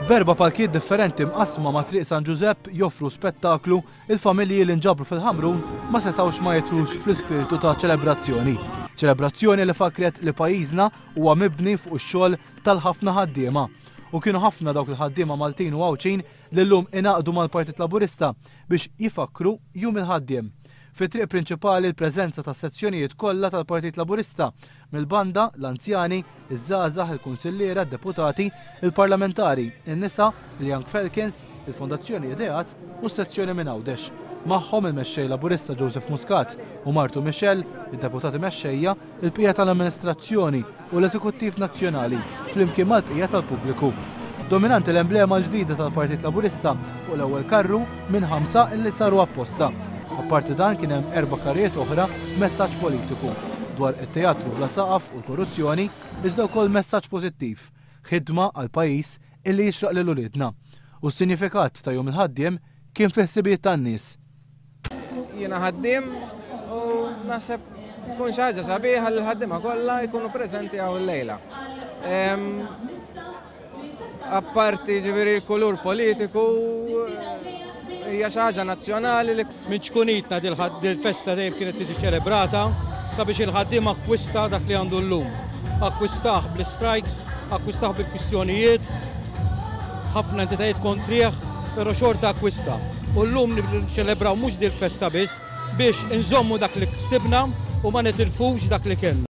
Berba parkiet differenti mqasma ma' Triq San Giuseppe joffru spettaklu il-familji li nġabru fil-Ħamrun ma setawx ma jitrux fl-ispirtu ta' ċelebrazzjoni. Ċelebrazzjoni li fakret li pajjiżna huwa mibni fuq ix-xogħol tal-ħafna ħaddiema. U kienu ħafna dawk il-ħaddiema Maltin u Għawċin li llum inaqdu mal-Partit Laburista biex jifakru jum il-ħaddiem. Fit-triq prinċipali l-preżenza ta' sezzjonijiet kollha tal-Partit Laburista mill-banda, l-anzjani, iż-żgħażagħ, il-kunsilliera, d-deputati, il-parlamentari, in-nisa, il-Young Falcons, il-Fondazzjoni Ideat u s-sezzjoni minn Għawdex. Magħhom il-mexxej Laburista Joseph Muscat u Martu Michel, id-deputati mexxejja, il-bqija tal-amministrazzjoni u l-Eżekuttiv Nazzjonali flimkien mal-bqija tal-pubbliku. Dominanti l-emblema l-ġdida tal-Partit Laburista fuq l-ewwel karru minn 5 illi saru apposta. Apparti dan kien hemm 4 karrijiet oħra messaġġ politiku dwar it-teatru bla saqaf u l-korruzzjoni iżda wkoll messaġġ pożittiv, ħidma għal pajjiż illi jixraq lil uliedna. U s-sinifikat ta' jum il-ħaddiem kien fi ħsibijiet tan-nies. Jiena ħaddiem u naħseb tkun xi ħaġa sabiħa li l-ħaddiema kollha jkunu preżenti hawn illejla. Apparti ġifieri l-kulur politiku hija xi ħaġa nazzjonali li minn ċkunitna dil-festa dejjem kienet tiġi ċelebrata sabiex il-ħaddiem akkwista dak li għandu llum. Akkwistah bl-strikes, akkwistah bil-kwistjonijiet, ħafna entitajiet kontrih, però xorta akkwista. U llum niċċelebraw mhux dil-festa biss biex inżommu dak li ksibna u ma nitilfux dak li kellna.